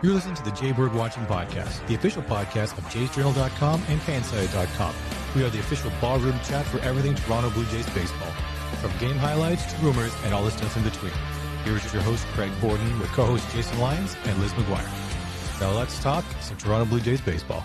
You're listening to the Jay Bird Watching Podcast, the official podcast of jaysjournal.com and fansite.com. We are the official ballroom chat for everything Toronto Blue Jays baseball, from game highlights to rumors and all the stuff in between. Here's your host, Craig Borden, with co-host Jason Lyons and Liz McGuire. Now let's talk some Toronto Blue Jays baseball.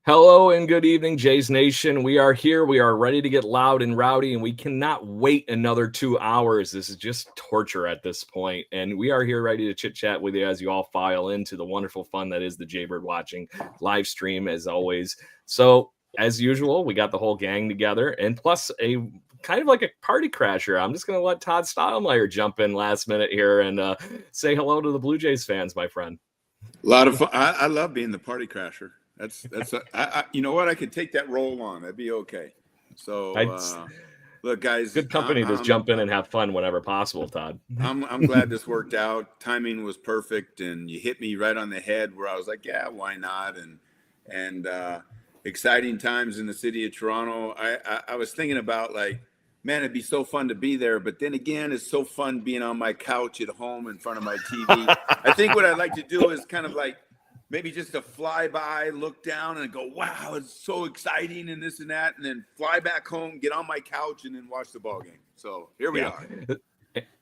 Hello and good evening, Jays Nation. We are here. We are ready to get loud and rowdy, and we cannot wait another 2 hours. This is just torture at this point, and we are here ready to chit-chat with you as you all file into the wonderful fun that is the Jay Bird Watching live stream, as always. So, as usual, we got the whole gang together, and plus a kind of like a party crasher. I'm just going to let Todd Stottlemyre jump in last minute here and say hello to the Blue Jays fans, my friend. A lot of fun. I love being the party crasher. You know what? I could take that role on. That'd be okay. So, look, guys. Good company to jump in and have fun whenever possible, Todd. I'm glad this worked out. Timing was perfect, and you hit me right on the head where I was like, yeah, why not? And exciting times in the city of Toronto. I was thinking about, like, man, it'd be so fun to be there. But then again, it's so fun being on my couch at home in front of my TV. I think what I'd like to do is kind of like, maybe just a flyby, look down and go, wow, it's so exciting and this and that. And then fly back home, get on my couch and then watch the ball game. So here we are.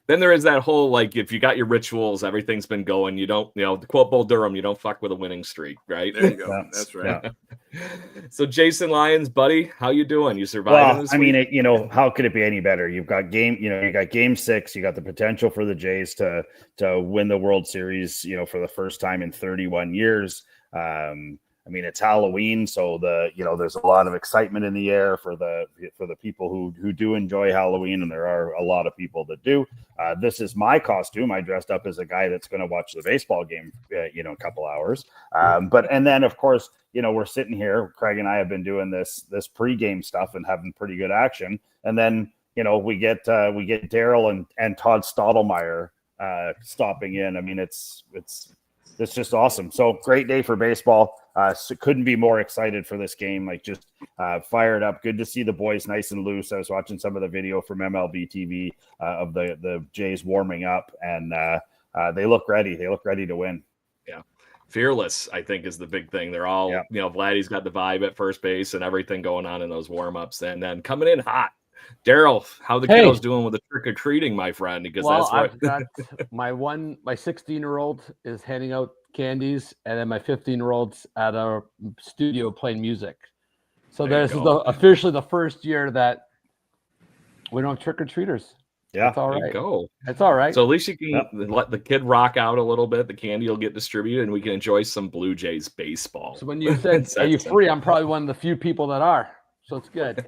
Then there is that whole, like, if you got your rituals, everything's been going, you don't, the quote Bull Durham, you don't fuck with a winning streak, right? There you go. That's right. Yeah. So Jason Lyons, buddy, how you doing? You surviving this week? I mean, how could it be any better? You got game 6, you got the potential for the Jays to win the World Series, for the first time in 31 years. I mean, it's Halloween, so there's a lot of excitement in the air for the people who do enjoy Halloween, and there are a lot of people that do. This is my costume. I dressed up as a guy that's going to watch the baseball game, a couple hours. And then of course, we're sitting here. Craig and I have been doing this pregame stuff and having pretty good action. And then we get Darryl and Todd Stottlemyre stopping in. I mean, it's just awesome. So great day for baseball. Couldn't be more excited for this game. Like, just fired up. Good to see the boys nice and loose. I was watching some of the video from MLB TV of the Jays warming up, and they look ready. They look ready to win. Yeah. Fearless, I think, is the big thing. They're all, Vladdy's got the vibe at first base and everything going on in those warm-ups. And then coming in hot, Darryl, how the kiddos doing with the trick-or-treating, my friend? Because that's what I've got my 16-year-old is handing out candies, and then my 15-year-old's at a studio playing music. So this is officially the first year that we don't have trick-or-treaters. Yeah, it's all right. Go. It's all right. So at least you can let the kid rock out a little bit. The candy will get distributed, and we can enjoy some Blue Jays baseball. So when you said, are you free? I'm probably one of the few people that are. So it's good.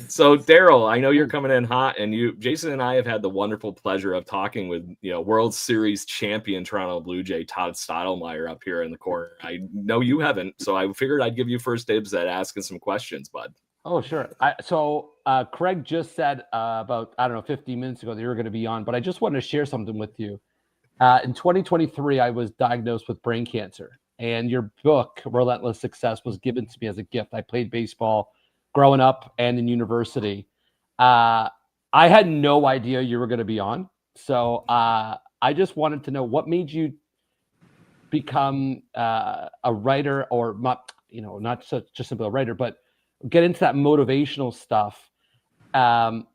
So Darryl, I know you're coming in hot, and Jason and I have had the wonderful pleasure of talking with World Series champion Toronto Blue Jay Todd Stottlemyre up here in the corner. I know you haven't, so I figured I'd give you first dibs at asking some questions, bud. Oh, sure. So Craig just said about 15 minutes ago that you were going to be on, but I just wanted to share something with you. In 2023, I was diagnosed with brain cancer, and your book, Relentless Success, was given to me as a gift. I played baseball growing up and in university. I had no idea you were going to be on. So I just wanted to know what made you become a writer, or not just simply a writer, but get into that motivational stuff. And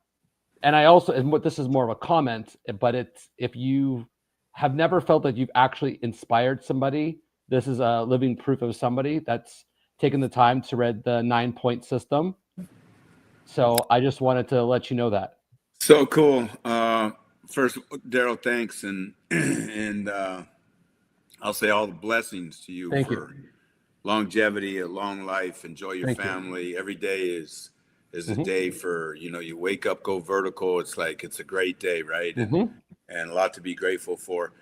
I also, and what this is more of a comment, but it's, if you have never felt that you've actually inspired somebody, this is a living proof of somebody that's taken the time to read the 9-point system. So I just wanted to let you know that. So cool. First, Darryl, thanks. And I'll say all the blessings to you. Thank for you. Longevity, a long life. Enjoy your family. Every day is a day for, you wake up, go vertical. It's like, it's a great day, right? And a lot to be grateful for.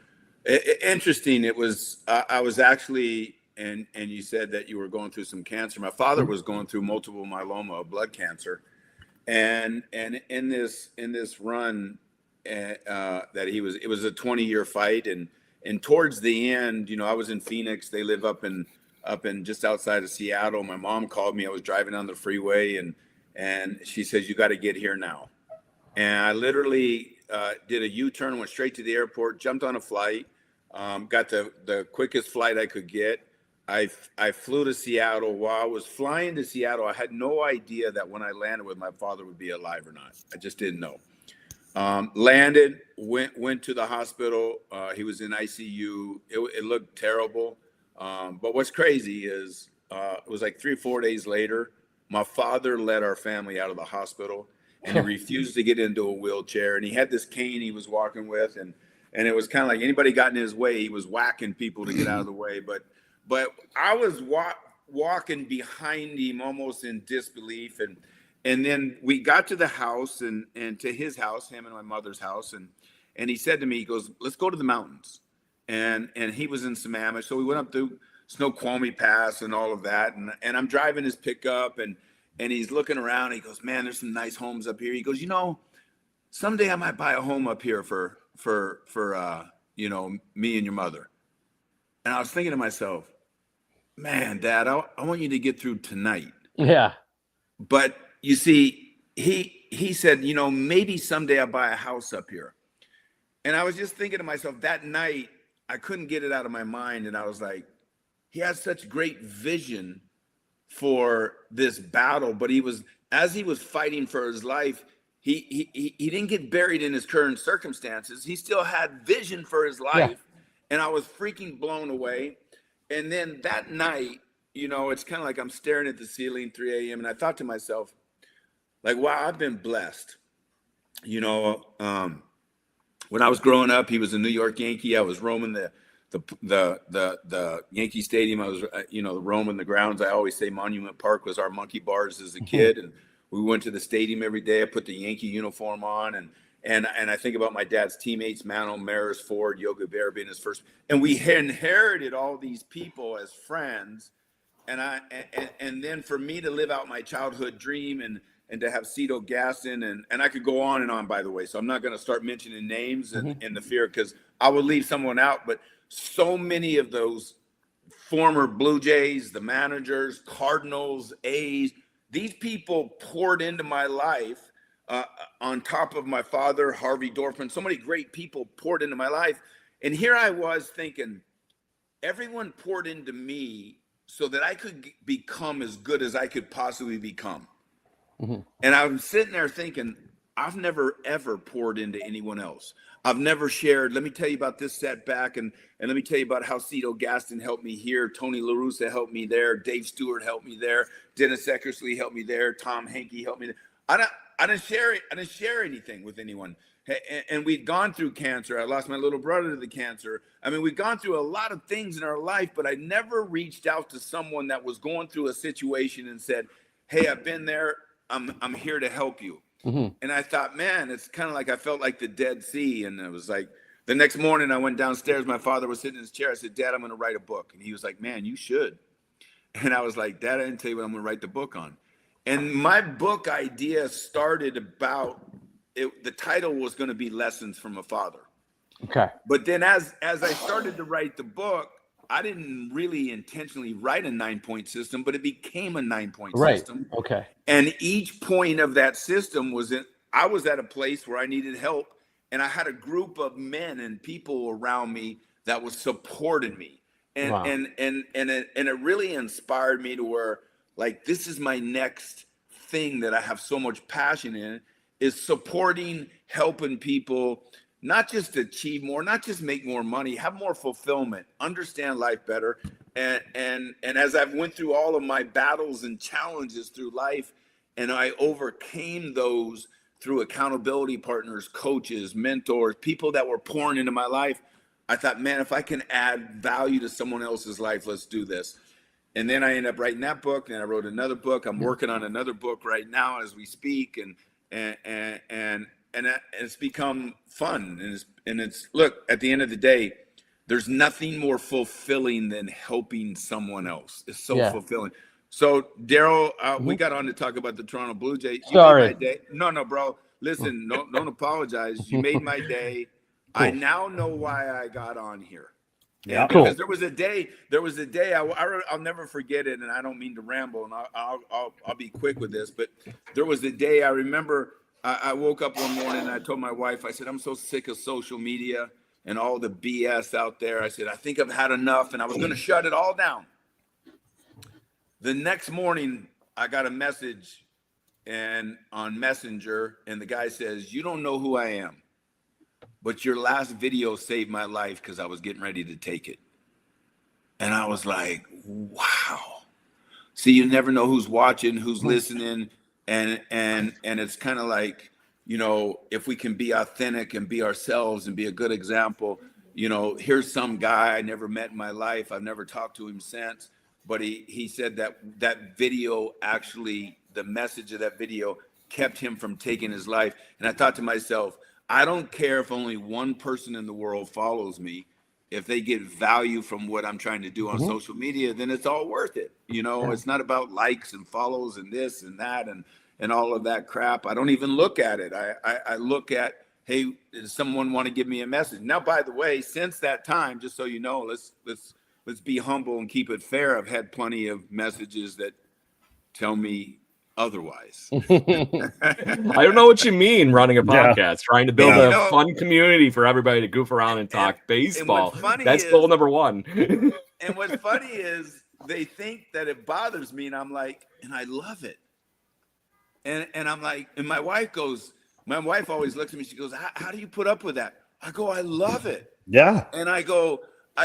Interesting. It was, I was actually, and you said that you were going through some cancer. My father was going through multiple myeloma, blood cancer. And in this run that it was a 20-year fight. And towards the end, I was in Phoenix. They live up in just outside of Seattle. My mom called me. I was driving on the freeway, and she says, "You got to get here now." And I literally did a U-turn, went straight to the airport, jumped on a flight, got the quickest flight I could get. I flew to Seattle. While I was flying to Seattle, I had no idea that when I landed with my father would be alive or not. I just didn't know. Landed, went to the hospital. He was in ICU. It looked terrible. But what's crazy is it was like 3 or 4 days later, my father led our family out of the hospital, and he refused to get into a wheelchair. And he had this cane he was walking with, and it was kind of like anybody got in his way, he was whacking people to get out of the way. But I was walking behind him almost in disbelief. And then we got to the house and to his house, him and my mother's house. And he said to me, he goes, let's go to the mountains. And he was in Sammamish. So we went up to Snoqualmie Pass and all of that. And I'm driving his pickup and he's looking around. He goes, man, there's some nice homes up here. He goes, someday I might buy a home up here for me and your mother. And I was thinking to myself, man, Dad, I want you to get through tonight. Yeah. But you see, he said, maybe someday I'll buy a house up here. And I was just thinking to myself that night, I couldn't get it out of my mind. And I was like, he has such great vision for this battle. But as he was fighting for his life, he didn't get buried in his current circumstances. He still had vision for his life. Yeah. And I was freaking blown away. And then that night, it's kind of like I'm staring at the ceiling, 3 a.m. And I thought to myself, like, wow, I've been blessed. When I was growing up, he was a New York Yankee. I was roaming the Yankee Stadium. I was, roaming the grounds. I always say Monument Park was our monkey bars as a kid. And we went to the stadium every day. I put the Yankee uniform on. And I think about my dad's teammates, Mano, Maris, Ford, Yogi Berra being his first. And we inherited all these people as friends. And then for me to live out my childhood dream and to have Cito Gaston, and I could go on, by the way. So I'm not going to start mentioning names and the fear, because I would leave someone out. But so many of those former Blue Jays, the managers, Cardinals, A's, these people poured into my life on top of my father, Harvey Dorfman. So many great people poured into my life. And here I was thinking, everyone poured into me so that I could become as good as I could possibly become. And I'm sitting there thinking, I've never, ever poured into anyone else. I've never shared, let me tell you about this setback, and let me tell you about how Cito Gaston helped me here, Tony La Russa helped me there, Dave Stewart helped me there, Dennis Eckersley helped me there, Tom Henke helped me there. I didn't share anything with anyone. And we'd gone through cancer. I lost my little brother to the cancer. I mean, we'd gone through a lot of things in our life, but I never reached out to someone that was going through a situation and said, hey, I've been there. I'm here to help you. And I thought, man, it's kind of like I felt like the Dead Sea. And it was like the next morning I went downstairs. My father was sitting in his chair. I said, Dad, I'm going to write a book. And he was like, man, you should. And I was like, Dad, I didn't tell you what I'm going to write the book on. And my book idea started about it. The title was going to be Lessons from a Father. Okay. But then as I started to write the book, I didn't really intentionally write a 9-point system, but it became a 9-point system. Okay. And each point of that system I was at a place where I needed help, and I had a group of men and people around me that was supporting me. And wow. and it really inspired me to where, like, this is my next thing that I have so much passion in, is supporting, helping people, not just achieve more, not just make more money, have more fulfillment, understand life better. And as I've went through all of my battles and challenges through life, and I overcame those through accountability partners, coaches, mentors, people that were pouring into my life, I thought, man, if I can add value to someone else's life, let's do this. And then I ended up writing that book, and I wrote another book. I'm working on another book right now as we speak, and it's become fun. And it's look, at the end of the day, there's nothing more fulfilling than helping someone else. It's so fulfilling. So Darryl, we got on to talk about the Toronto Blue Jays. You made my day. No, bro. Listen, don't apologize. You made my day. Cool. I now know why I got on here. Yeah, because there was a day I'll never forget it, and I don't mean to ramble, and I'll be quick with this, but there was a day I remember I woke up one morning and I told my wife, I said, I'm so sick of social media and all the BS out there. I said, I think I've had enough, and I was going to shut it all down. The next morning, I got a message on Messenger, and the guy says, you don't know who I am, but your last video saved my life because I was getting ready to take it. And I was like, wow. See, you never know who's watching, who's listening. And it's kind of like, you know, if we can be authentic and be ourselves and be a good example, you know, here's some guy I never met in my life. I've never talked to him since, but he said that video actually, the message of that video kept him from taking his life. And I thought to myself, I don't care if only one person in the world follows me. If they get value from what I'm trying to do on social media, then it's all worth it. You know, it's not about likes and follows and this and that and all of that crap. I don't even look at it. I look at, hey, does someone want to give me a message? Now, by the way, since that time, just so you know, let's be humble and keep it fair. I've had plenty of messages that tell me otherwise. I don't know what you mean running a podcast, trying to build a fun community for everybody to goof around and talk baseball. That's goal number one. And what's funny is they think that it bothers me, and I'm like, and I love it. And I'm like, and my wife always looks at me, she goes, how do you put up with that? I go, I love it. Yeah. And I go,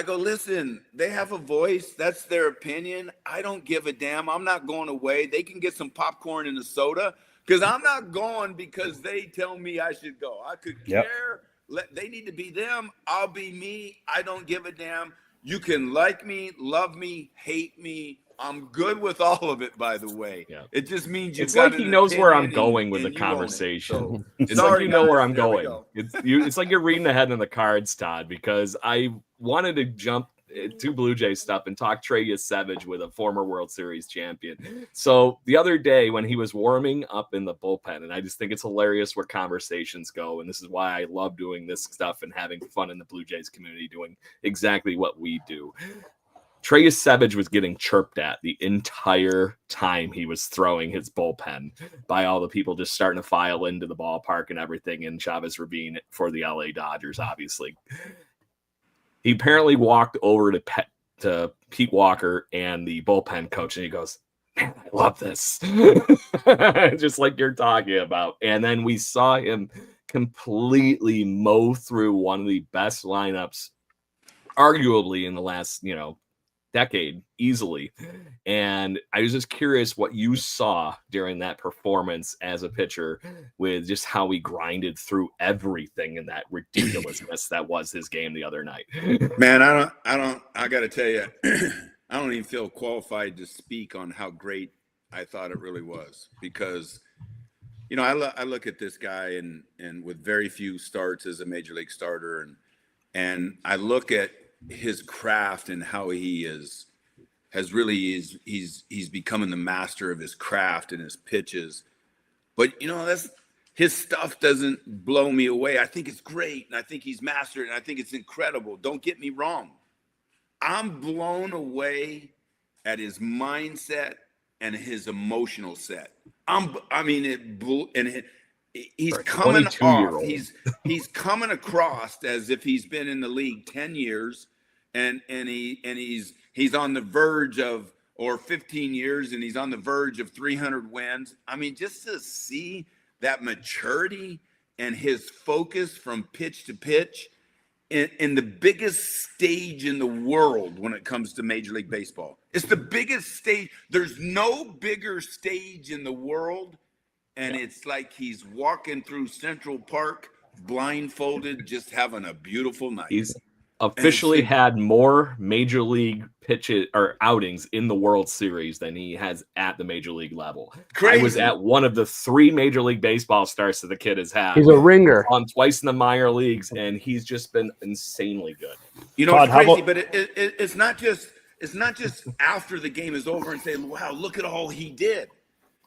listen, they have a voice. That's their opinion. I don't give a damn. I'm not going away. They can get some popcorn and a soda because I'm not going because they tell me I should go. I could care. They need to be them. I'll be me. I don't give a damn. You can like me, love me, hate me. I'm good with all of it, by the way. Yeah. It just means it's like he knows where I'm going with the conversation. It's like you know where I'm going. It's like you're reading ahead in the cards, Todd, because I wanted to jump to Blue Jay stuff and talk Trey Savage with a former World Series champion. So the other day when he was warming up in the bullpen, and I just think it's hilarious where conversations go, and this is why I love doing this stuff and having fun in the Blue Jays community, doing exactly what we do. Trey Savage was getting chirped at the entire time he was throwing his bullpen by all the people just starting to file into the ballpark and everything in Chavez Ravine for the LA Dodgers, obviously. He apparently walked over to Pete Walker and the bullpen coach, and he goes, man, I love this. Just like you're talking about. And then we saw him completely mow through one of the best lineups, arguably in the last, decade easily. And I was just curious what you saw during that performance as a pitcher with just how he grinded through everything in that ridiculousness that was his game the other night. Man, I got to tell you, I don't even feel qualified to speak on how great I thought it really was because, I look at this guy and with very few starts as a major league starter and I look at his craft and how he's becoming the master of his craft and his pitches. But that's his stuff doesn't blow me away. I think it's great and I think he's mastered and I think it's incredible. Don't get me wrong. I'm blown away at his mindset and his emotional set. He's coming off. He's coming across as if he's been in the league 10 years. And he's on the verge of, or 15 years, and he's on the verge of 300 wins. I mean, just to see that maturity and his focus from pitch to pitch in the biggest stage in the world when it comes to Major League Baseball. It's the biggest stage. There's no bigger stage in the world, and it's like he's walking through Central Park blindfolded, just having a beautiful night. He's officially had more major league pitches or outings in the World Series than he has at the major league level. Crazy. I was at one of the 3 Major League Baseball starts that the kid has had. He's a ringer on twice in the minor leagues, and he's just been insanely good. Todd, it's crazy, but it's not just after the game is over and say, "Wow, look at all he did."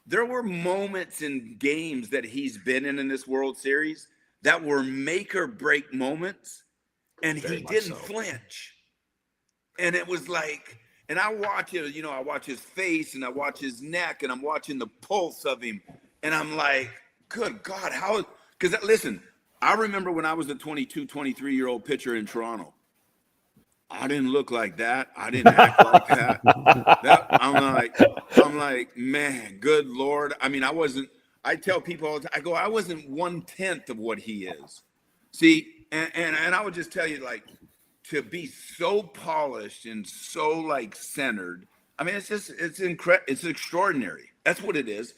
There were moments in games that he's been in this World Series that were make or break moments. And he didn't flinch. And it was like, and I watch it, I watch his face and I watch his neck and I'm watching the pulse of him. And I'm like, good God, how? Because listen, I remember when I was a 22, 23-year-old pitcher in Toronto. I didn't look like that. I didn't act like that. I'm like, man, good Lord. I mean, I tell people all the time, I go, I wasn't 1/10 of what he is. See, and I would just tell you, like, to be so polished and so like centered. I mean, it's incredible. It's extraordinary. That's what it is.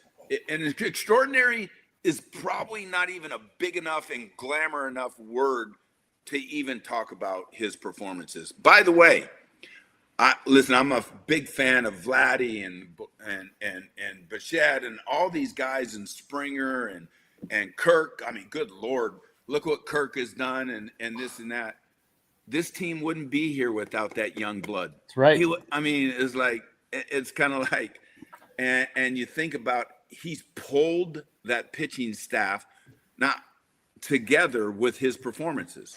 And it's extraordinary is probably not even a big enough and glamour enough word to even talk about his performances. By the way, listen, I'm a big fan of Vladdy and Bichette and all these guys, and Springer and Kirk. I mean, good Lord, look what Kirk has done and this and that. This team wouldn't be here without that young blood. That's right. It's kind of like, and you think about, he's pulled that pitching staff now together with his performances.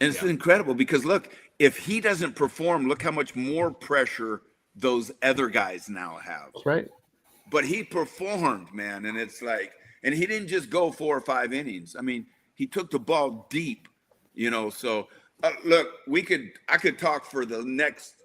And it's incredible because look, if he doesn't perform, look how much more pressure those other guys now have. That's right. But he performed, man. And it's like, and he didn't just go 4 or 5 innings. I mean, he took the ball deep, so look, I could talk for the next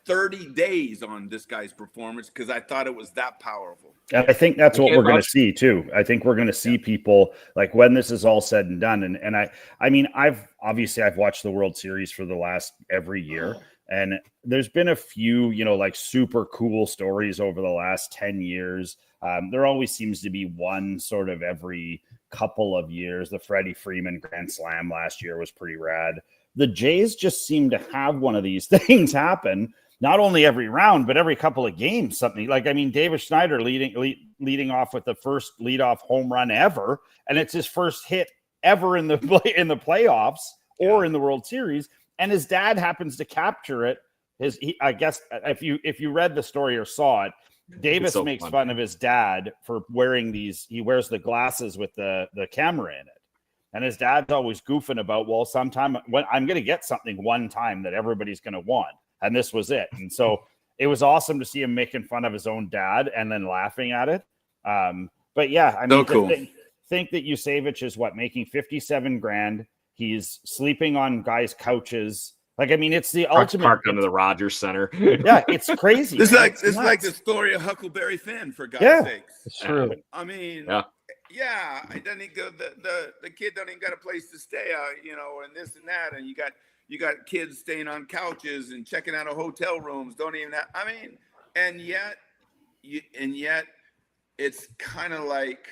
30 days on this guy's performance because I thought it was that powerful. And I think that's what we're going to see too. I think we're going to see people like when this is all said and done. And I mean, I've watched the World Series for the last every year, and there's been a few, like super cool stories over the last 10 years. There always seems to be one sort of every couple of years. The Freddie Freeman Grand Slam last year was pretty rad. The Jays just seem to have one of these things happen, not only every round, but every couple of games. Something like, I mean, Davis Schneider leading off with the first leadoff home run ever, and it's his first hit ever in the playoffs or in the World Series, and his dad happens to capture it. I guess if you read the story or saw it, Davis makes fun of his dad for wearing these. He wears the glasses with the camera in it. And his dad's always goofing about, well, sometime when I'm going to get something one time that everybody's going to want. And this was it. And so it was awesome to see him making fun of his own dad and then laughing at it. But yeah, I mean, cool. think that Yusevich is making $57,000. He's sleeping on guys' couches. Like, I mean, it's the ultimate. Parked under the Rogers Center. Yeah, it's crazy. It's like the story of Huckleberry Finn, for God's sakes. It's true. I mean, yeah, I don't even go. The kid don't even got a place to stay, and this and that, and you got kids staying on couches and checking out of hotel rooms. Don't even have. I mean, and yet it's kind of like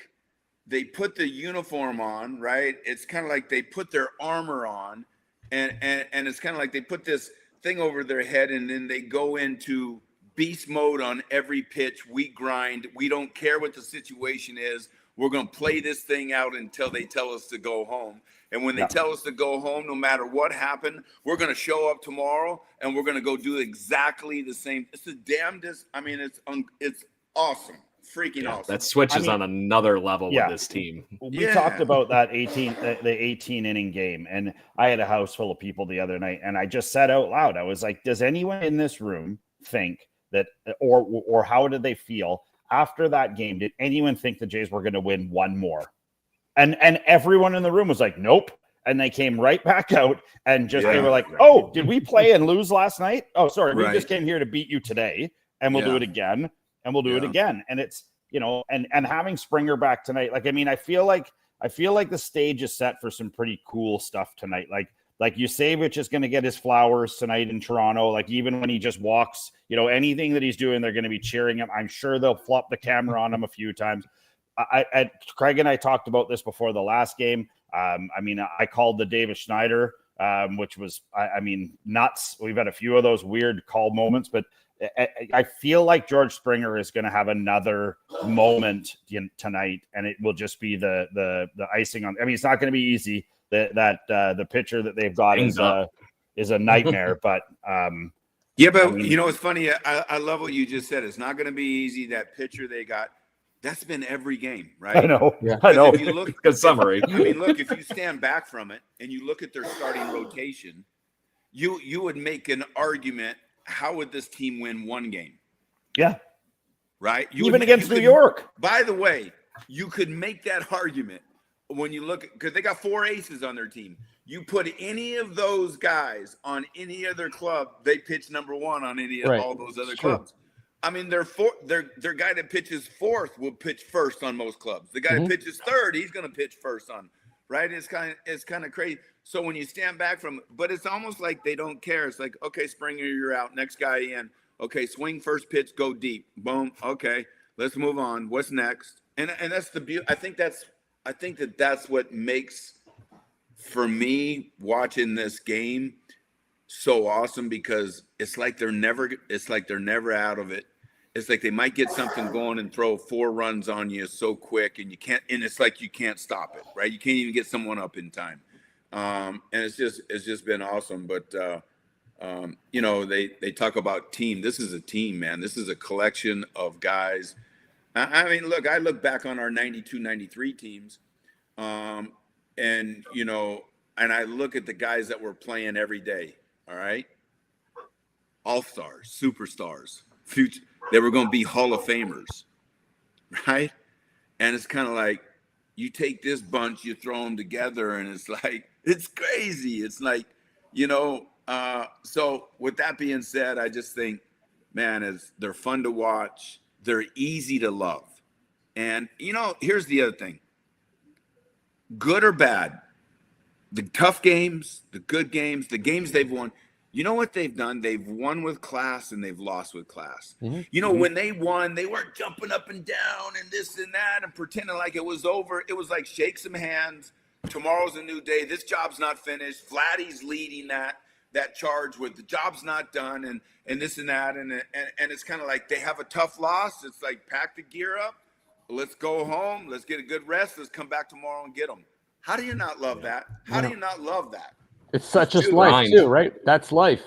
they put the uniform on, right? It's kind of like they put their armor on, and it's kind of like they put this thing over their head, and then they go into beast mode on every pitch. We grind. We don't care what the situation is. We're going to play this thing out until they tell us to go home. And when they tell us to go home, no matter what happened, we're going to show up tomorrow and we're going to go do exactly the same. It's the damnedest. I mean, it's awesome. Freaking awesome. That switches on another level with this team. We talked about that the 18 inning game, and I had a house full of people the other night, and I just said out loud, I was like, does anyone in this room think that, or how did they feel after that game? Did anyone think the Jays were going to win one more? And everyone in the room was like, nope. And they came right back out and they were like, oh, did we play and lose last night? Oh, sorry. We just came here to beat you today, and we'll do it again, and we'll do it again. And it's, and having Springer back tonight, like, I mean, I feel like the stage is set for some pretty cool stuff tonight. Like Yusevich is going to get his flowers tonight in Toronto. Like, even when he just walks, anything that he's doing, they're going to be cheering him. I'm sure they'll flop the camera on him a few times. Craig and I talked about this before the last game. I mean, I called the Davis Schneider, which was, I mean, nuts. We've had a few of those weird call moments, but I feel like George Springer is going to have another moment tonight, and it will just be the icing on. I mean, it's not going to be easy. The pitcher that they've got is a nightmare. But but it's funny. I love what you just said. It's not going to be easy. That pitcher they got, that's been every game, right? I know. Yeah, I know. If you look, good summary. I mean, look, if you stand back from it and you look at their starting rotation, you would make an argument. How would this team win one game? Yeah. Right. Even against New York. By the way, you could make that argument when you look, because they got 4 aces on their team. You put any of those guys on any other club, they pitch number 1 on any of all those other clubs. I mean, their guy that pitches 4th will pitch first on most clubs. The guy that pitches 3rd, he's going to pitch first on, right? It's kind of crazy. So when you stand back from, but it's almost like they don't care. It's like, okay, Springer, you're out. Next guy in. Okay, swing first pitch, go deep. Boom. Okay, let's move on. What's next? And that's the beauty. I think that's what makes, for me, watching this game so awesome, because it's like they're never out of it. It's like they might get something going and throw 4 runs on you so quick, and it's like you can't stop it, right? You can't even get someone up in time. And it's just been awesome. But they talk about team. This is a team, man. This is a collection of guys. I mean, look, I look back on our 92, 93 teams, and I look at the guys that were playing every day. All right. All-stars, superstars, future. They were going to be Hall of Famers, right? And it's kind of like, you take this bunch, you throw them together, and it's like, it's crazy. It's like, so with that being said, I just think, man, they're fun to watch. They're easy to love. And, here's the other thing. Good or bad, the tough games, the good games, the games they've won, you know what they've done? They've won with class and they've lost with class. When they won, they weren't jumping up and down and this and that and pretending like it was over. It was like, shake some hands. Tomorrow's a new day. This job's not finished. Vladdy's leading that charge with the job's not done and this and that. And it's kind of like they have a tough loss. It's like, pack the gear up. Let's go home. Let's get a good rest. Let's come back tomorrow and get them. How do you not love that? How do you not love that? It's such a life too, right? That's life.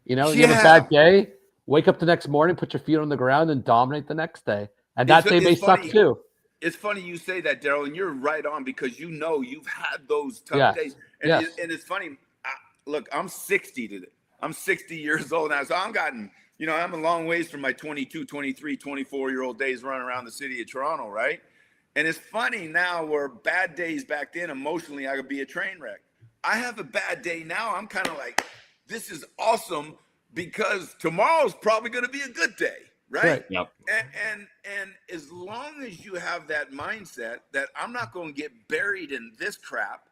You have a bad day, wake up the next morning, put your feet on the ground, and dominate the next day. And that day may suck too. It's funny you say that, Darryl, and you're right on, because you've had those tough days. And, and it's funny. Look, I'm 60 today. I'm 60 years old now, so I'm a long ways from my 22, 23, 24-year-old days running around the city of Toronto, right? And it's funny now, where bad days back then, emotionally, I could be a train wreck. I have a bad day now. I'm kind of like, this is awesome, because tomorrow's probably going to be a good day, right? Yep. And as long as you have that mindset that I'm not going to get buried in this crap,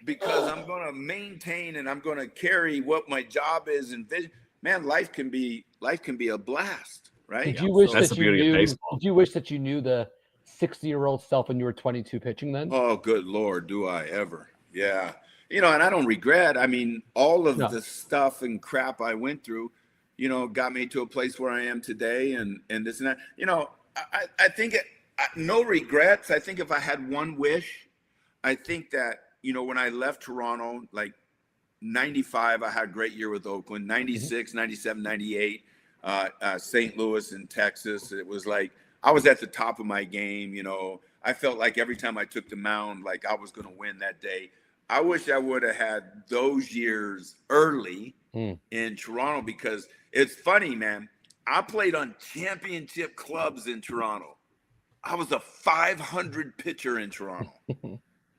because I'm going to maintain and I'm going to carry what my job is and vision, man, life can be a blast, right? Did you wish that you knew? Did you wish that you knew the 60-year-old self when you were 22 pitching then? Oh, good Lord, do I ever? Yeah. And I don't regret. I mean, all of the stuff and crap I went through, got me to a place where I am today, and this and that. I think no regrets. I think if I had one wish, I think that, when I left Toronto, like 95, I had a great year with Oakland, 96, 97, 98, St. Louis and Texas. It was like, I was at the top of my game. I felt like every time I took the mound, like I was going to win that day. I wish I would have had those years early in Toronto, because it's funny, man. I played on championship clubs in Toronto. I was a 500 pitcher in Toronto.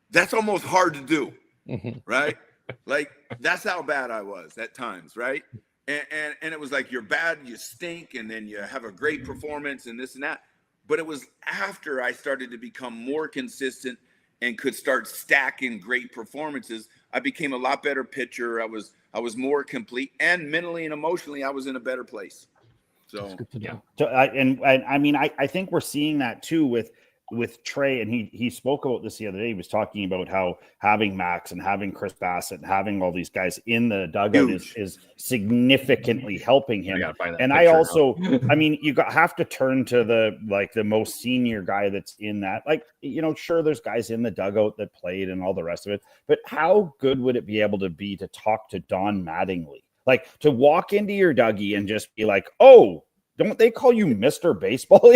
That's almost hard to do, right? Like, that's how bad I was at times, right? And it was like, you're bad, you stink, and then you have a great performance and this and that. But it was after I started to become more consistent and could start stacking great performances, I became a lot better pitcher. I was more complete, and mentally and emotionally, I was in a better place. So, yeah. So, I think we're seeing that too with Trey, and he spoke about this the other day. He was talking about how having Max and having Chris Bassett and having all these guys in the dugout is significantly helping him. And I also, you have to turn to the most senior guy that's in that. Sure, there's guys in the dugout that played and all the rest of it, but how good would it be able to be to talk to Don Mattingly? Like, to walk into your Dougie and just be like, oh, don't they call you Mr. Baseball?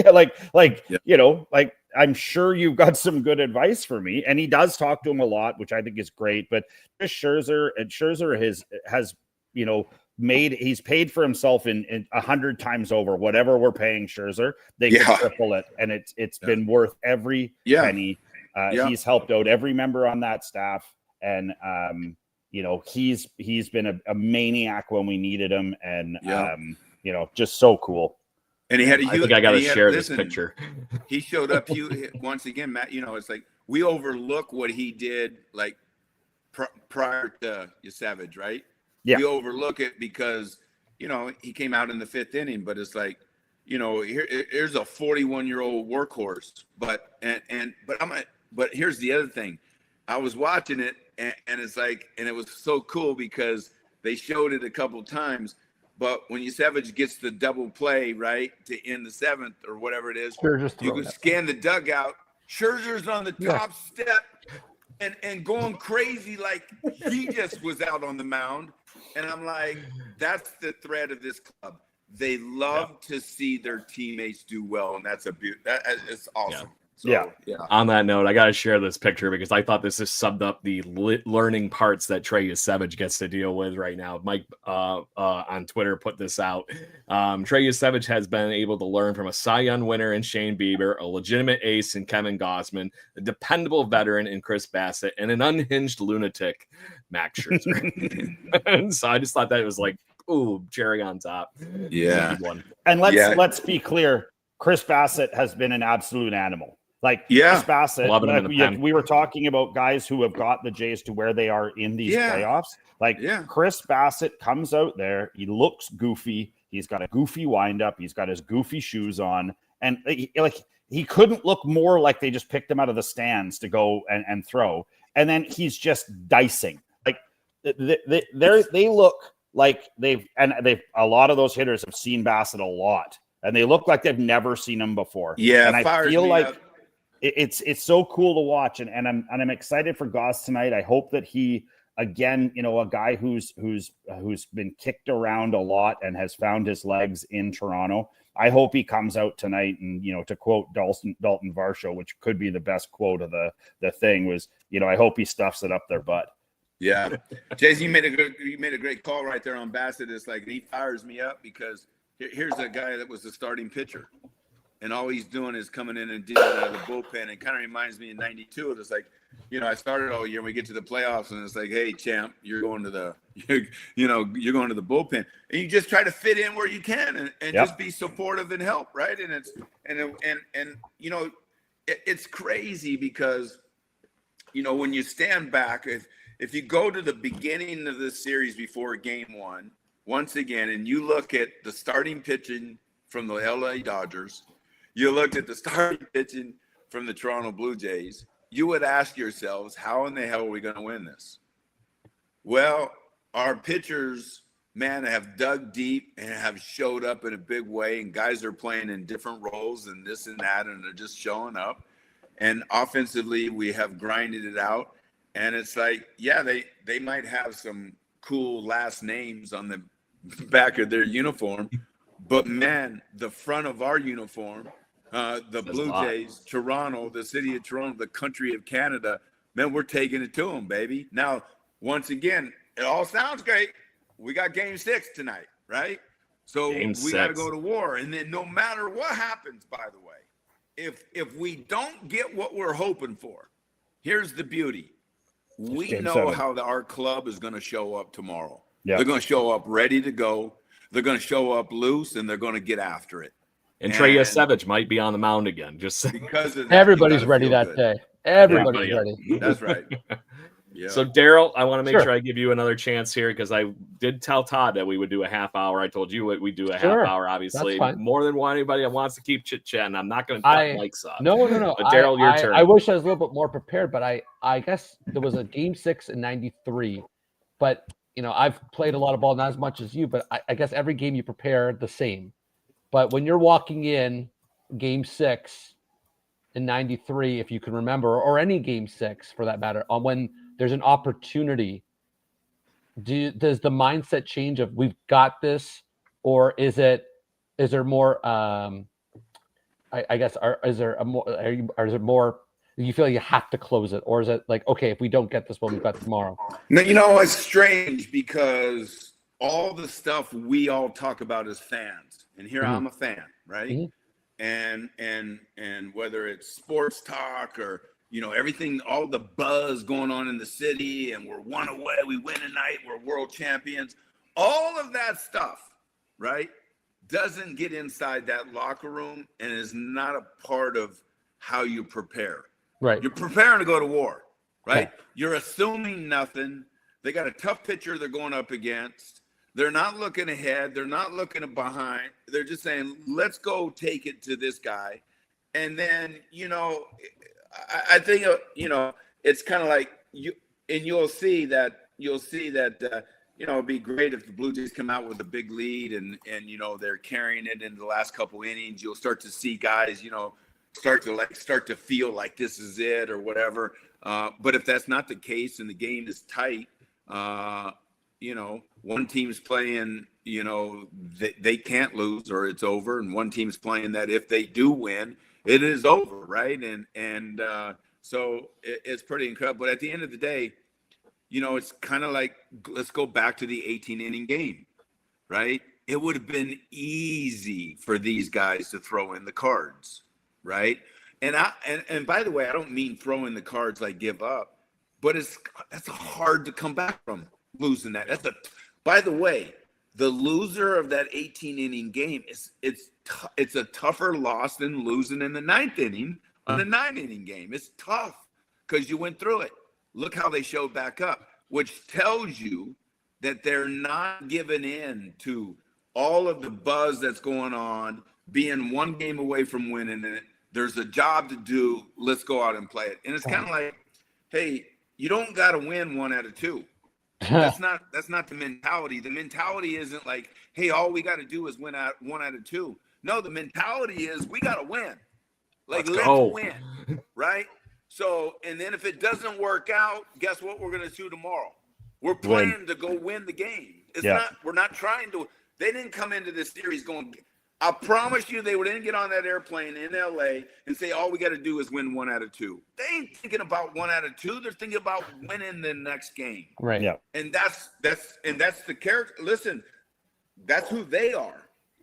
I'm sure you've got some good advice for me. And he does talk to him a lot, which I think is great. But just Scherzer has he's paid for himself in 100 times over. Whatever we're paying Scherzer, they could triple it, and it's been worth every penny. He's helped out every member on that staff, and he's been a maniac when we needed him, and just so cool. And he had a huge. I think I got to share this picture. He showed up once again, Matt. It's like we overlook what he did like prior to Savage, right? Yeah. We overlook it because he came out in the 5th inning, but it's like here's a 41-year-old workhorse. But here's the other thing. I was watching it, and it's like, and it was so cool because they showed it a couple times. But when Savage gets the double play, right, to end the 7th or whatever it is, you can scan the dugout. Scherzer's on the top step and going crazy like he just was out on the mound. And I'm like, that's the thread of this club. They love to see their teammates do well, and that's it's awesome. So, On that note, I got to share this picture because I thought this just summed up the learning parts that Trey Savage gets to deal with right now. Mike on Twitter put this out. Trey Savage has been able to learn from a Cy Young winner in Shane Bieber, a legitimate ace in Kevin Gausman, a dependable veteran in Chris Bassett, and an unhinged lunatic, Max Scherzer. So I just thought that it was like, ooh, cherry on top. Yeah. And let's be clear. Chris Bassett has been an absolute animal. Chris Bassett, we were talking about guys who have got the Jays to where they are in these playoffs. Chris Bassett comes out there, he looks goofy, he's got a goofy windup, he's got his goofy shoes on, and he couldn't look more like they just picked him out of the stands to go and throw. And then he's just dicing. They look like they've a lot of those hitters have seen Bassett a lot, and they look like they've never seen him before. Yeah, and I feel like it's so cool to watch, and I'm excited for Gauss tonight. I hope that he again, a guy who's been kicked around a lot and has found his legs in Toronto. I hope he comes out tonight and, to quote Dalton Varsho, which could be the best quote of the thing, was, I hope he stuffs it up their butt. Yeah. Jason, you made a great call right there on Bassett. It's like he fires me up because here's a guy that was the starting pitcher, and all he's doing is coming in and dealing out of the bullpen. It kind of reminds me in '92. It's like, I started all year and we get to the playoffs and it's like, hey, champ, you're going to the bullpen, and you just try to fit in where you can and just be supportive and help. Right. And it's crazy because, when you stand back, if you go to the beginning of this series before game one, once again, and you look at the starting pitching from the LA Dodgers, you looked at the starting pitching from the Toronto Blue Jays, you would ask yourselves, how in the hell are we going to win this? Well, our pitchers, man, have dug deep and have showed up in a big way, and guys are playing in different roles and this and that, and they're just showing up. And offensively, we have grinded it out. And it's like, they might have some cool last names on the back of their uniform, but man, the front of our uniform, the Blue Jays, Toronto, the city of Toronto, the country of Canada, man, we're taking it to them, baby. Now, once again, it all sounds great. We got game 6 tonight, right? So we got to go to war. And then no matter what happens, by the way, if we don't get what we're hoping for, here's the beauty. We know how our club is going to show up tomorrow. Yeah. They're going to show up ready to go. They're going to show up loose, and they're going to get after it. And Trey Savage might be on the mound again. Just because of that, everybody's ready that day. Everybody's ready. That's right. Yeah. So, Darryl, I want to make sure I give you another chance here because I did tell Todd that we would do a half hour. I told you we'd do a half hour, obviously. More than anybody that wants to keep chit-chatting. I'm not going to cut mics up. No. But, Darryl, your turn. I wish I was a little bit more prepared, but I guess there was a game 6 in '93. But, I've played a lot of ball, not as much as you, but I guess every game you prepare the same. But when you're walking in game 6 in '93, if you can remember, or any game 6 for that matter, on when there's an opportunity, does the mindset change of we've got this, or is there more? I guess is there more? Do you feel like you have to close it, or is it like, okay, if we don't get this one, we've got tomorrow? No, it's strange because all the stuff we all talk about as fans, and here I'm a fan, right? And whether it's sports talk or, you know, everything, all the buzz going on in the city, and we're one away, we win tonight, we're world champions, all of that stuff, right, doesn't get inside that locker room and is not a part of how you prepare. Right. You're preparing to go to war, right? Yeah. You're assuming nothing. They got a tough pitcher they're going up against. They're not looking ahead. They're not looking behind. They're just saying, let's go take it to this guy. And then, you know, I think, you know, it's kind of like you'll see that, you know, it'd be great if the Blue Jays come out with a big lead and, you know, they're carrying it in the last couple innings. You'll start to see guys, you know, start to feel like this is it or whatever. But if that's not the case and the game is tight, you know, one team's playing, you know, they can't lose or it's over. And one team's playing that if they do win, it is over, right? And so it's pretty incredible. But at the end of the day, you know, it's kind of like, let's go back to the 18-inning game, right? It would have been easy for these guys to throw in the cards, right? And by the way, I don't mean throw in the cards like give up, but that's hard to come back from losing that. By the way, the loser of that 18-inning game it's a tougher loss than losing in the 9th inning on the 9-inning game. It's tough because you went through it. Look how they showed back up, which tells you that they're not giving in to all of the buzz that's going on, being one game away from winning it. There's a job to do. Let's go out and play it. And it's kind of like, hey, you don't got to win 1 out of 2. That's not the mentality. The mentality isn't like, hey, all we got to do is win 1 out of 2. No, the mentality is we got to win. Like, let's win, right? So, and then if it doesn't work out, guess what we're going to do tomorrow? We're playing to go win the game. We're not trying to. They didn't come into this series going, I promise you they didn't get on that airplane in LA and say, all we got to do is win 1 out of 2. They ain't thinking about 1 out of 2. They're thinking about winning the next game. Right. Yeah. And that's the character. Listen, that's who they are.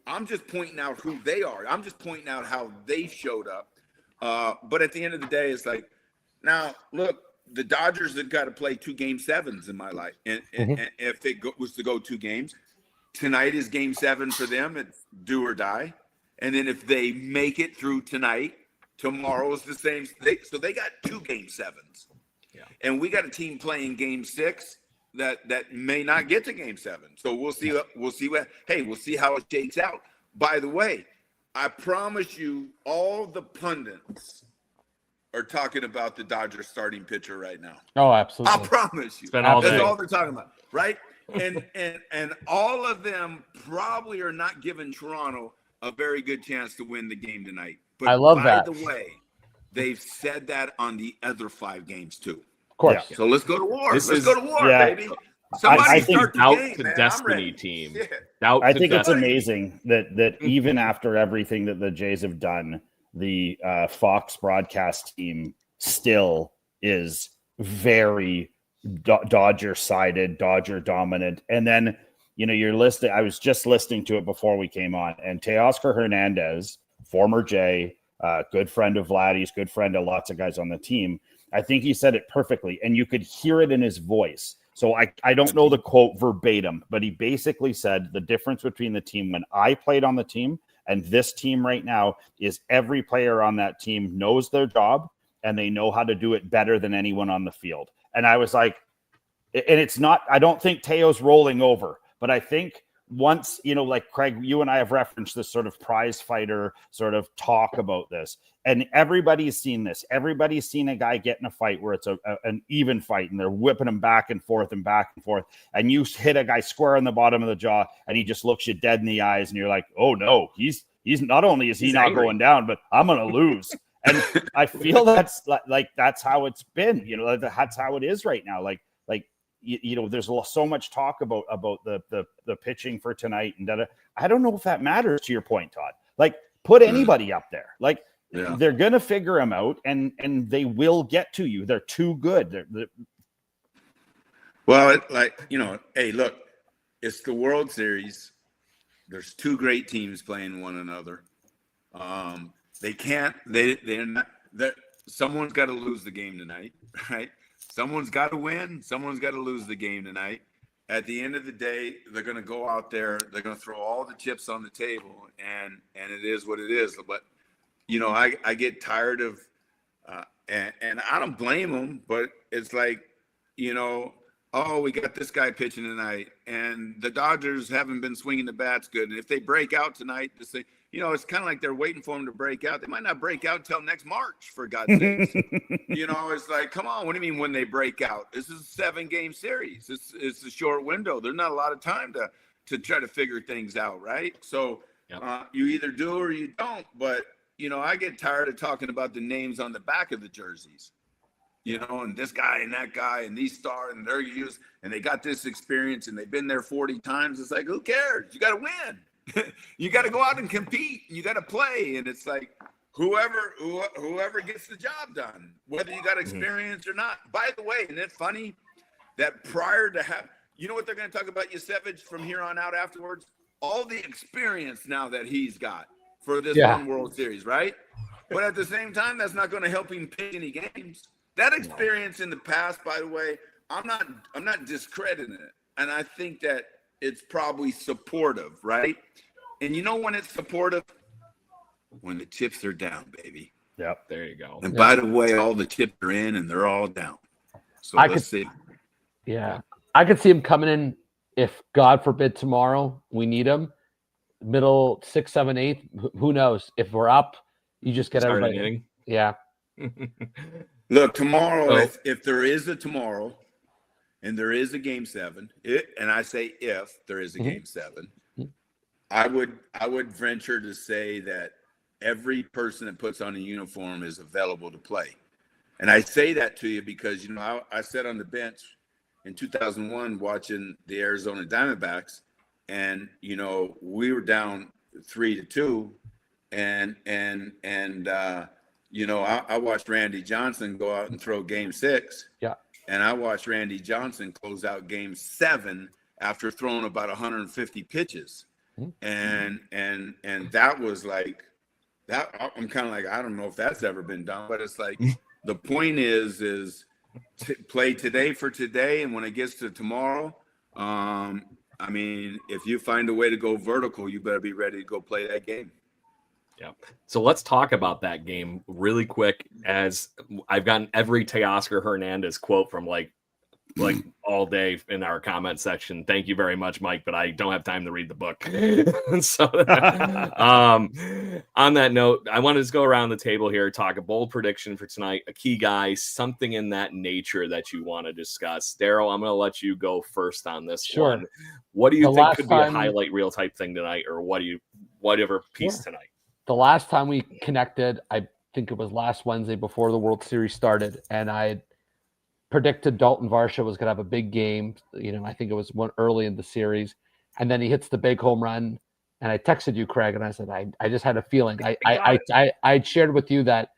I'm just pointing out who they are. I'm just pointing out how they showed up. But at the end of the day, it's like, now look, the Dodgers have got to play 2 Game 7s in my life. And if it was to go 2 games, tonight is Game 7 for them. It's do or die. And then if they make it through tonight, tomorrow is the same. So they got 2 Game 7s. Yeah. And we got a team playing Game 6 that may not get to Game 7. So we'll see how it shakes out. By the way, I promise you, all the pundits are talking about the Dodgers starting pitcher right now. Oh, absolutely. I promise you. That's all they're talking about, right? And all of them probably are not giving Toronto a very good chance to win the game tonight. But I love that. By the way, they've said that on the other 5 games too. Of course. Yeah. So let's go to war. Let's go to war, baby. I think doubt the destiny team. I think it's amazing that even after everything that the Jays have done, the Fox broadcast team still is very Dodger sided, Dodger dominant. And then, you know, you're listening. I was just listening to it before we came on, and Teoscar Hernandez, former Jay, good friend of Vladdy's, good friend of lots of guys on the team. I think he said it perfectly, and you could hear it in his voice. So I don't know the quote verbatim, but he basically said the difference between the team when I played on the team and this team right now is every player on that team knows their job and they know how to do it better than anyone on the field. And I was like, and it's not, I don't think Teo's rolling over, but I think once, you know, like Craig, you and I have referenced this sort of prize fighter sort of talk about this, and everybody's seen this. Everybody's seen a guy get in a fight where it's an even fight and they're whipping him back and forth, and you hit a guy square on the bottom of the jaw and he just looks you dead in the eyes and you're like, oh no, he's not only is he not angry, going down, but I'm going to lose. And I feel that's that's how it's been, you know, that's how it is right now. Like, you know, there's so much talk about the pitching for tonight and I don't know if that matters to your point, Todd. Like, put anybody up there. Like, they're going to figure them out and they will get to you. They're too good. Well, like, you know, hey, look, it's the World Series. There's two great teams playing one another. Someone's got to lose the game tonight, right? Someone's got to win. Someone's got to lose the game tonight. At the end of the day, they're going to go out there. They're going to throw all the chips on the table, and it is what it is. But, I get tired of, and I don't blame them, but it's like, oh, we got this guy pitching tonight, and the Dodgers haven't been swinging the bats good. And if they break out tonight, to say, it's kind of like they're waiting for them to break out. They might not break out till next March, for God's sakes. It's like, come on, what do you mean when they break out? This is a 7-game series. It's a short window. There's not a lot of time to try to figure things out, right? So you either do or you don't. But, I get tired of talking about the names on the back of the jerseys. And this guy and that guy and these stars and they're used and they got this experience and they've been there 40 times. It's like, who cares? You got to win. You got to go out and compete. And you got to play. And it's like whoever gets the job done, whether you got experience or not. By the way, isn't it funny that prior to what they're going to talk about Yusevich from here on out afterwards? All the experience now that he's got for this one World Series, right? But at the same time, that's not going to help him pick any games. That experience in the past, by the way, I'm not discrediting it. And I think that it's probably supportive, right? And when it's supportive? When the chips are down, baby. Yep. There you go. And by the way, all the chips are in and they're all down. So let's see. Yeah. I could see him coming in if, God forbid, tomorrow we need him. Middle 6, 7, 8. Who knows? If we're up, you just get everybody. Hitting. Yeah. Look, tomorrow, if there is a tomorrow and there is a game 7, and I say if there is a game 7, I would venture to say that every person that puts on a uniform is available to play. And I say that to you because, I sat on the bench in 2001 watching the Arizona Diamondbacks, and, we were down 3-2, and I watched Randy Johnson go out and throw game 6. Yeah. And I watched Randy Johnson close out game 7 after throwing about 150 pitches. And that was like that. I'm kind of like, I don't know if that's ever been done, but it's like the point is play today for today. And when it gets to tomorrow, if you find a way to go vertical, you better be ready to go play that game. Yeah. So let's talk about that game really quick, as I've gotten every Teoscar Hernandez quote from like all day in our comment section. Thank you very much, Mike, but I don't have time to read the book. So on that note, I want to just go around the table here, talk a bold prediction for tonight, a key guy, something in that nature that you want to discuss. Darryl, I'm going to let you go first on this one. What do you think could be a highlight reel type thing tonight, or whatever piece tonight? The last time we connected, I think it was last Wednesday before the World Series started, and I predicted Dalton Varsho was going to have a big game. I think it was one early in the series, and then he hits the big home run. And I texted you, Craig, and I said I just had a feeling. I shared with you that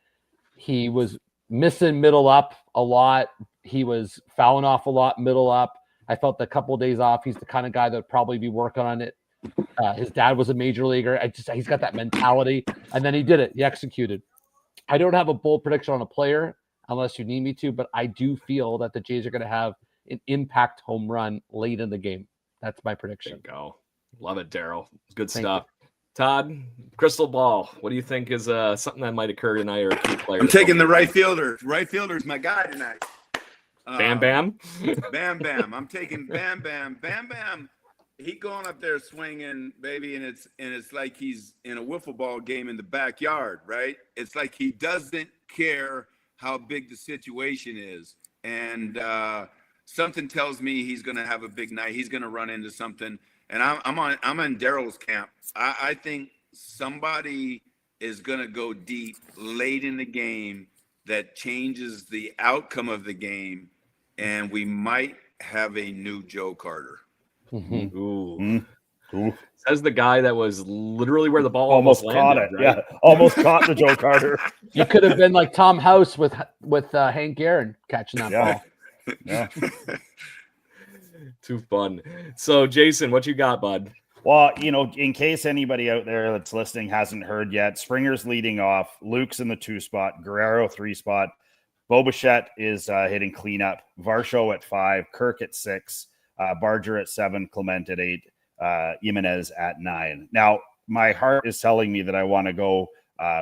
he was missing middle up a lot. He was fouling off a lot middle up. I felt the couple of days off, he's the kind of guy that would probably be working on it. His dad was a major leaguer. He's got that mentality, and then he did it. He executed. I don't have a bold prediction on a player unless you need me to, but I do feel that the Jays are going to have an impact home run late in the game. That's my prediction. There you go. Love it, Darryl. Good stuff. Todd, crystal ball. What do you think is something that might occur tonight, or a key player? I'm taking the right fielder. Right fielder's my guy tonight. Bam Bam. Bam Bam. I'm taking Bam Bam. Bam Bam. He going up there swinging, baby, and it's like he's in a wiffle ball game in the backyard, right? It's like he doesn't care how big the situation is, and something tells me he's going to have a big night. He's going to run into something, and I'm in Darryl's camp. I think somebody is going to go deep late in the game that changes the outcome of the game, and we might have a new Joe Carter. Mm-hmm. Ooh. Says the guy that was literally where the ball almost caught landed, it. Right? Yeah, almost caught the Joe Carter. You could have been like Tom House with Hank Aaron catching that ball. Yeah. Too fun. So, Jason, what you got, bud? Well, in case anybody out there that's listening hasn't heard yet, Springer's leading off. Luke's in the 2 spot. Guerrero 3 spot. Bo Bichette is hitting cleanup. Varsho at 5. Kirk at 6. Barger at 7. Clement at 8. Jimenez at 9. Now, my heart is telling me that I want to go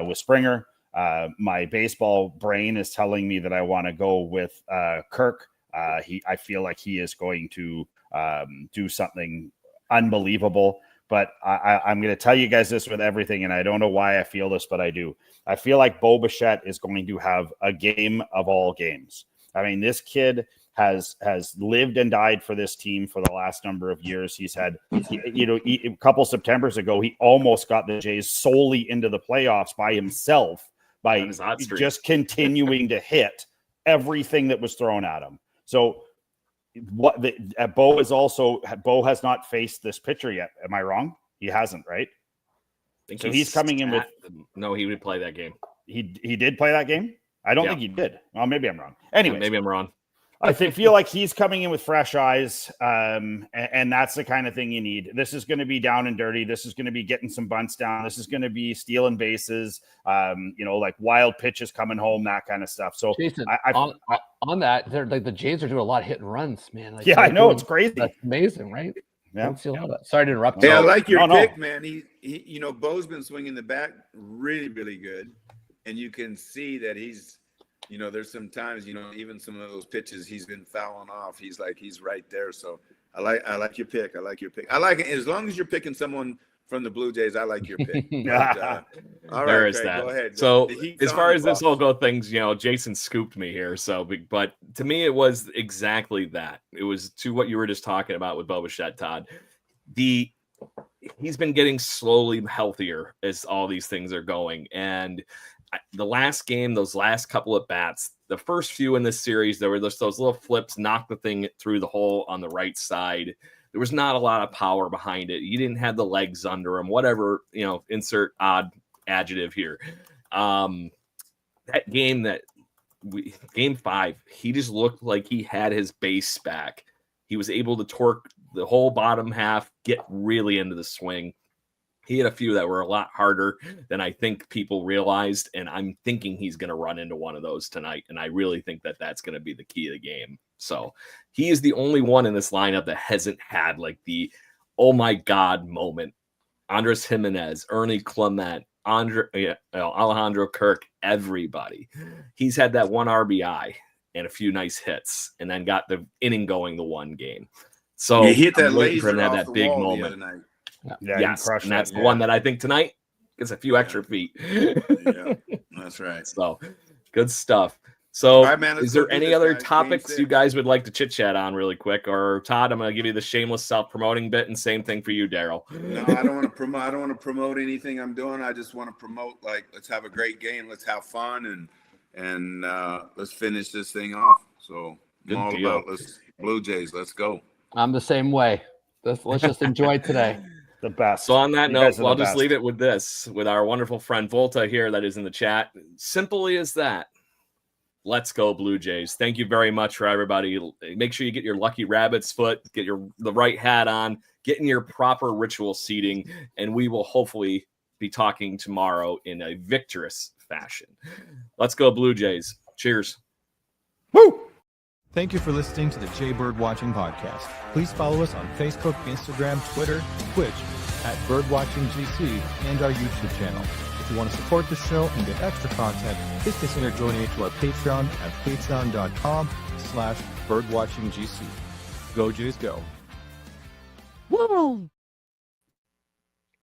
with Springer. My baseball brain is telling me that I want to go with Kirk. I feel like he is going to do something unbelievable, but I'm going to tell you guys this with everything, and I don't know why I feel this, but I do. I feel like Bo Bichette is going to have a game of all games. I mean, this kid has lived and died for this team for the last number of years. He's had, a couple Septembers ago, he almost got the Jays solely into the playoffs by himself by just continuing to hit everything that was thrown at him. So Bo has not faced this pitcher yet. Am I wrong? He hasn't, right? So he's coming in with. No, he would play that game. He did play that game. I don't think he did. Well, maybe I'm wrong. Anyway, maybe I'm wrong. I feel like he's coming in with fresh eyes, and that's the kind of thing you need. This is going to be down and dirty. This is going to be getting some bunts down. This is going to be stealing bases, like wild pitches coming home, that kind of stuff. So, Jason, on that, they're like the Jays are doing a lot of hit and runs, man. Like, I know it's crazy. That's amazing, right? Yeah. Sorry to interrupt. Hey, I like your pick, man. He Bo's been swinging the bat really, really good, and you can see that he's. There's some times, even some of those pitches he's been fouling off. He's right there. So I like your pick. I like it. As long as you're picking someone from the Blue Jays, I like your pick. But, all there right, is Craig, that. Go ahead. So as far as this whole go things, Jason scooped me here. So, but to me, it was exactly that. It was to what you were just talking about with Bo Bichette, Todd. He's been getting slowly healthier as all these things are going. And the last game, those last couple of bats, the first few in this series, there were just those little flips, knocked the thing through the hole on the right side. There was not a lot of power behind it. You didn't have the legs under him, whatever, insert odd adjective here. That game game 5, he just looked like he had his base back. He was able to torque the whole bottom half, get really into the swing. He had a few that were a lot harder than I think people realized, and I'm thinking he's going to run into one of those tonight, and I really think that that's going to be the key of the game. So he is the only one in this lineup that hasn't had like the oh my God moment. Andres Jimenez, Ernie Clement, Alejandro Kirk, everybody. He's had that one RBI and a few nice hits, and then got the inning going the one game. So he hit that laser for him to have off that the big wall moment. The other night. Yeah, yes, and that's the one that I think tonight gets a few extra feet. Yeah, that's right. So good stuff. So right, man, is there any other topics you guys would like to chit chat on really quick? Or Todd, I'm going to give you the shameless self-promoting bit, and same thing for you, Darryl. No, I don't want to promote. I don't want to promote anything I'm doing. I just want to promote, let's have a great game. Let's have fun and let's finish this thing off. So I'm all about Blue Jays. Let's go. I'm the same way. Let's just enjoy today. The best. So on that note, I'll just leave it with this, with our wonderful friend Volta here that is in the chat. Simply as that. Let's go Blue Jays. Thank you very much for everybody. Make sure you get your lucky rabbit's foot, get the right hat on, get in your proper ritual seating, and we will hopefully be talking tomorrow in a victorious fashion. Let's go Blue Jays. Cheers. Woo! Thank you for listening to the Jay Bird Watching Podcast. Please follow us on Facebook, Instagram, Twitter, Twitch at BirdwatchingGC, and our YouTube channel. If you want to support the show and get extra content, please consider joining to our Patreon at patreon.com/birdwatchinggc. Go Jays, go. Woo!